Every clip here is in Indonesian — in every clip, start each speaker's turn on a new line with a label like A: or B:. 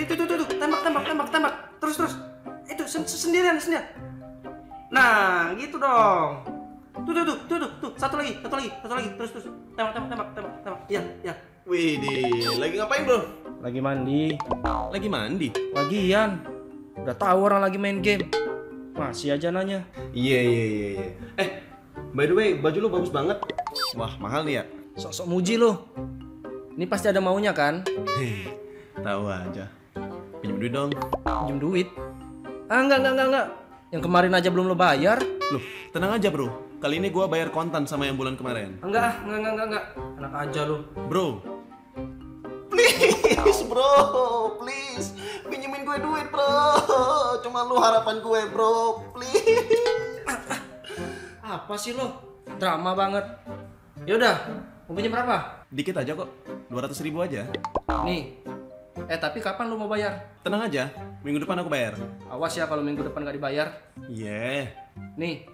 A: Itu, tembak. Terus. Itu sendirian. Nah, gitu dong. Tuh. Satu lagi. Terus. Tembak. Iya.
B: Widih, lagi ngapain bro?
A: Lagi mandi.
B: Lagi mandi?
A: Lagian. Udah tahu orang lagi main game. Masih aja nanya.
B: Iya. By the way, baju lu bagus banget. Wah, mahal nih ya?
A: Sok-sok muji lu. Ini pasti ada maunya kan?
B: Hei, tahu aja. Pinjam duit dong.
A: Pinjam duit? Enggak. Yang kemarin aja belum lo bayar.
B: Loh, tenang aja bro. Kali ini gua bayar kontan sama yang bulan kemarin.
A: Enggak. Enak aja lu.
B: Bro. Please bro, please. Pinjemin gue duit bro. Cuma lu harapan gue bro, please.
A: Apa sih lo? Drama banget. Yaudah, mau pinjam berapa?
B: Dikit aja kok, 200.000 aja.
A: Nih. Tapi kapan lu mau bayar?
B: Tenang aja, minggu depan aku bayar.
A: Awas ya kalau minggu depan gak dibayar.
B: Yeah.
A: Nih.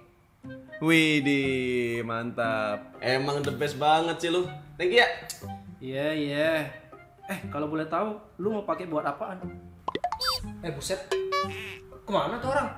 B: Widih, mantap. Emang the best banget sih lu. Thank you ya.
A: Iya. Kalau boleh tahu, lu mau pakai buat apaan? Buset. Kemana tuh orang?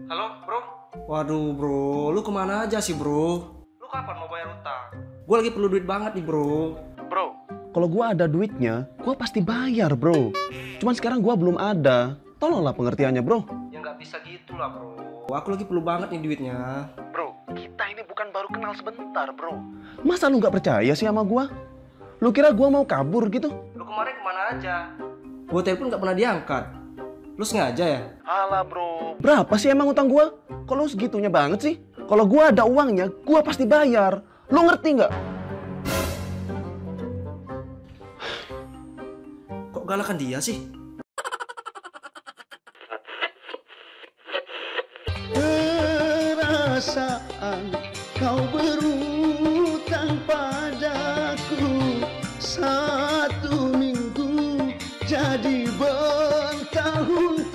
A: Halo, bro. Waduh, bro. Lu kemana aja sih, bro? Lu kapan mau bayar utang? Gue lagi perlu duit banget nih, bro.
C: Bro, kalau gua ada duitnya, gua pasti bayar, bro. Cuman sekarang gua belum ada. Tolonglah pengertiannya, bro.
A: Ya nggak bisa gitu lah, bro. Aku lagi perlu banget nih duitnya.
C: Bro, kita ini bukan baru kenal sebentar, bro. Masa lu nggak percaya sih sama gua? Lu kira gua mau kabur gitu?
A: Lu kemarin kemana aja? Gue telepon nggak pernah diangkat. Lu sengaja ya?
C: Alah, bro. Berapa sih emang utang gua? Kok lu segitunya banget sih? Kalau gua ada uangnya, gua pasti bayar. Lu ngerti nggak?
A: Kok galakan dia sih?
C: Perasaan kau berutang padaku 1 minggu jadi bertahun-tahun.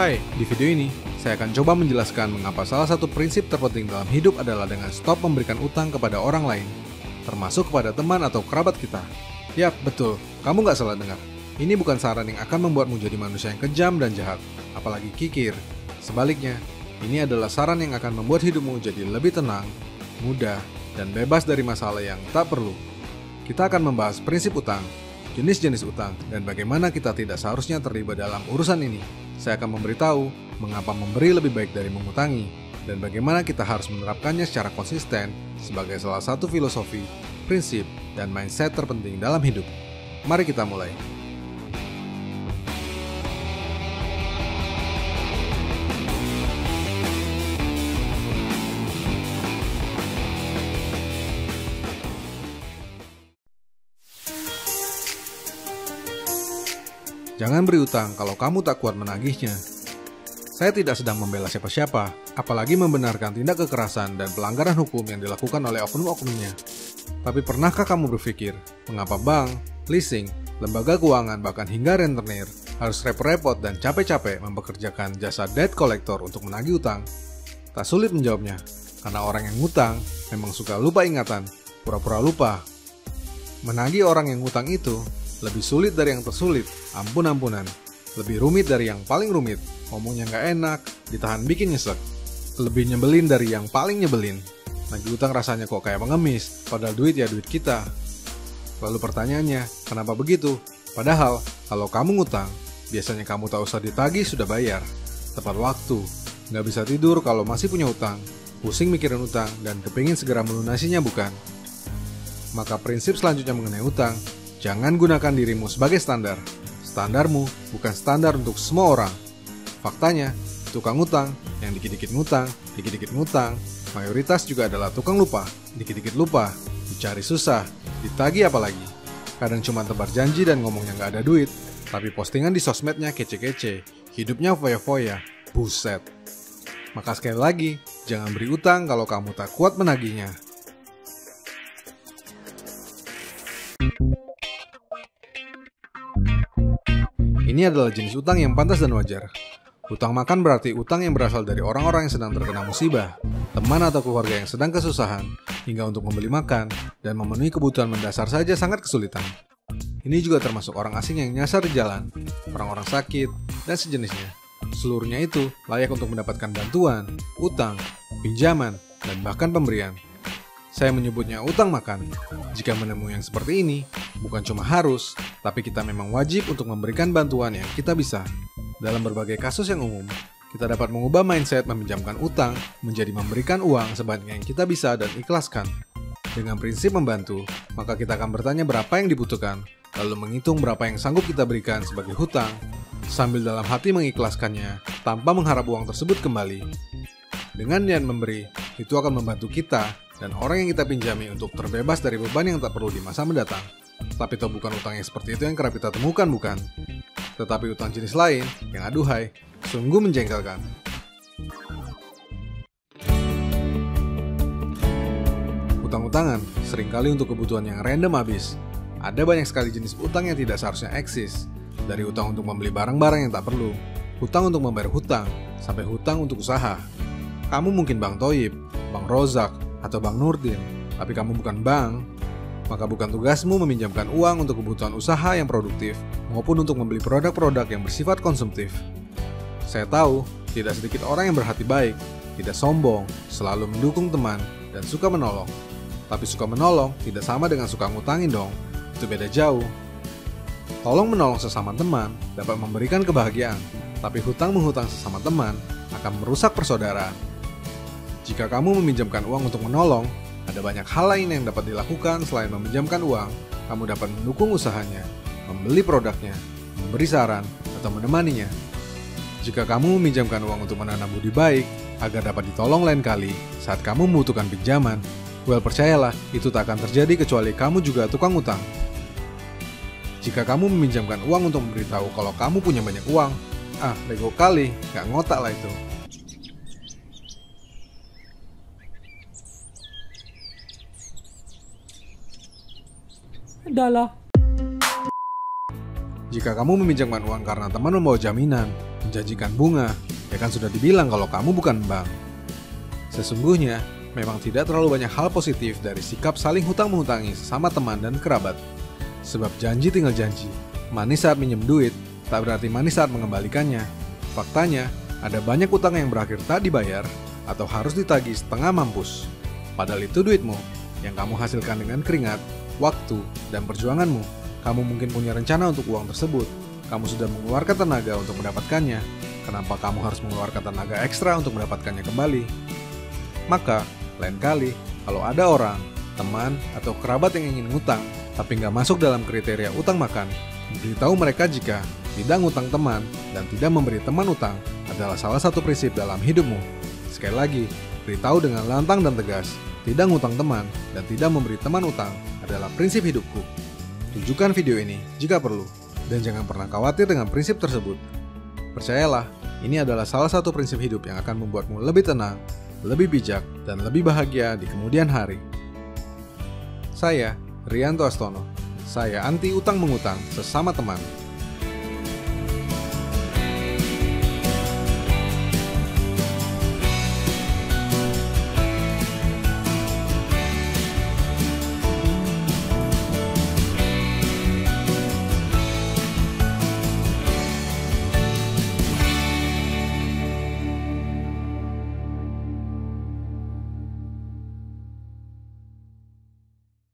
D: Hai, di video ini saya akan coba menjelaskan mengapa salah satu prinsip terpenting dalam hidup adalah dengan stop memberikan utang kepada orang lain, termasuk kepada teman atau kerabat kita. Yap, betul, kamu nggak salah dengar. Ini bukan saran yang akan membuatmu jadi manusia yang kejam dan jahat, apalagi kikir. Sebaliknya, ini adalah saran yang akan membuat hidupmu jadi lebih tenang, mudah, dan bebas dari masalah yang tak perlu. Kita akan membahas prinsip utang, jenis-jenis utang, dan bagaimana kita tidak seharusnya terlibat dalam urusan ini. Saya akan memberitahu mengapa memberi lebih baik dari mengutangi, dan bagaimana kita harus menerapkannya secara konsisten sebagai salah satu filosofi, prinsip, dan mindset terpenting dalam hidup. Mari kita mulai. Jangan beri utang kalau kamu tak kuat menagihnya. Saya tidak sedang membela siapa-siapa, apalagi membenarkan tindak kekerasan dan pelanggaran hukum yang dilakukan oleh oknum-oknumnya. Tapi pernahkah kamu berpikir, mengapa bank, leasing, lembaga keuangan, bahkan hingga rentenir harus repot-repot dan capek-capek mempekerjakan jasa debt collector untuk menagih utang? Tak sulit menjawabnya, karena orang yang ngutang memang suka lupa ingatan, pura-pura lupa. Menagih orang yang ngutang itu lebih sulit dari yang tersulit, ampun-ampunan. Lebih rumit dari yang paling rumit, ngomongnya nggak enak, ditahan bikin nyesek. Lebih nyebelin dari yang paling nyebelin. Nagih utang rasanya kok kayak pengemis, padahal duit ya duit kita. Lalu pertanyaannya, kenapa begitu? Padahal, kalau kamu ngutang, biasanya kamu tak usah ditagih sudah bayar. Tepat waktu, nggak bisa tidur kalau masih punya utang, pusing mikirin utang, dan kepingin segera melunasinya bukan? Maka prinsip selanjutnya mengenai utang, jangan gunakan dirimu sebagai standar. Standarmu bukan standar untuk semua orang. Faktanya, tukang utang yang dikit-dikit ngutang, mayoritas juga adalah tukang lupa, dikit-dikit lupa, dicari susah, ditagih apalagi. Kadang cuma tebar janji dan ngomongnya nggak ada duit, tapi postingan di sosmednya kece-kece, hidupnya foya-foya, buset. Maka sekali lagi, jangan beri utang kalau kamu tak kuat menagihnya. Ini adalah jenis utang yang pantas dan wajar. Utang makan berarti utang yang berasal dari orang-orang yang sedang terkena musibah, teman atau keluarga yang sedang kesusahan, hingga untuk membeli makan dan memenuhi kebutuhan mendasar saja sangat kesulitan. Ini juga termasuk orang asing yang nyasar di jalan, orang-orang sakit, dan sejenisnya. Seluruhnya itu layak untuk mendapatkan bantuan, utang, pinjaman, dan bahkan pemberian. Saya menyebutnya utang makan. Jika menemui yang seperti ini, bukan cuma harus, tapi kita memang wajib untuk memberikan bantuan yang kita bisa. Dalam berbagai kasus yang umum, kita dapat mengubah mindset meminjamkan utang menjadi memberikan uang sebanyak yang kita bisa dan ikhlaskan. Dengan prinsip membantu, maka kita akan bertanya berapa yang dibutuhkan, lalu menghitung berapa yang sanggup kita berikan sebagai hutang, sambil dalam hati mengikhlaskannya tanpa mengharap uang tersebut kembali. Dengan niat memberi, itu akan membantu kita dan orang yang kita pinjami untuk terbebas dari beban yang tak perlu di masa mendatang. Tapi itu bukan utang yang seperti itu yang kerap kita temukan, bukan? Tetapi utang jenis lain yang aduhai, sungguh menjengkelkan. Utang-utangan seringkali untuk kebutuhan yang random habis. Ada banyak sekali jenis utang yang tidak seharusnya eksis. Dari utang untuk membeli barang-barang yang tak perlu, hutang untuk membayar hutang, sampai hutang untuk usaha. Kamu mungkin Bang Toyib, Bang Rozak, atau Bang Nurdin, tapi kamu bukan bank. Maka bukan tugasmu meminjamkan uang untuk kebutuhan usaha yang produktif maupun untuk membeli produk-produk yang bersifat konsumtif. Saya tahu, tidak sedikit orang yang berhati baik, tidak sombong, selalu mendukung teman, dan suka menolong. Tapi suka menolong tidak sama dengan suka ngutangin dong, itu beda jauh. Tolong menolong sesama teman dapat memberikan kebahagiaan, tapi hutang menghutang sesama teman akan merusak persaudaraan. Jika kamu meminjamkan uang untuk menolong, ada banyak hal lain yang dapat dilakukan selain meminjamkan uang. Kamu dapat mendukung usahanya, membeli produknya, memberi saran, atau menemaninya. Jika kamu meminjamkan uang untuk menanam budi baik, agar dapat ditolong lain kali saat kamu membutuhkan pinjaman, percayalah, itu tak akan terjadi kecuali kamu juga tukang utang. Jika kamu meminjamkan uang untuk memberitahu kalau kamu punya banyak uang, bego kali, gak ngotak lah itu.
A: Adalah.
D: Jika kamu meminjamkan uang karena teman membawa jaminan, menjanjikan bunga, ya kan sudah dibilang kalau kamu bukan bank. Sesungguhnya, memang tidak terlalu banyak hal positif dari sikap saling hutang-menghutangi sesama teman dan kerabat. Sebab janji tinggal janji. Manis saat minjem duit, tak berarti manis saat mengembalikannya. Faktanya, ada banyak utang yang berakhir tak dibayar atau harus ditagih setengah mampus. Padahal itu duitmu, yang kamu hasilkan dengan keringat, waktu, dan perjuanganmu. Kamu mungkin punya rencana untuk uang tersebut. Kamu sudah mengeluarkan tenaga untuk mendapatkannya. Kenapa kamu harus mengeluarkan tenaga ekstra untuk mendapatkannya kembali? Maka, lain kali, kalau ada orang, teman, atau kerabat yang ingin ngutang, tapi nggak masuk dalam kriteria utang makan, beritahu mereka jika tidak ngutang teman dan tidak memberi teman utang adalah salah satu prinsip dalam hidupmu. Sekali lagi, beritahu dengan lantang dan tegas, tidak ngutang teman dan tidak memberi teman utang adalah prinsip hidupku. Tunjukkan video ini jika perlu, dan jangan pernah khawatir dengan prinsip tersebut. Percayalah, ini adalah salah satu prinsip hidup yang akan membuatmu lebih tenang, lebih bijak, dan lebih bahagia di kemudian hari. Saya, Rianto Astono. Saya anti utang mengutang sesama teman.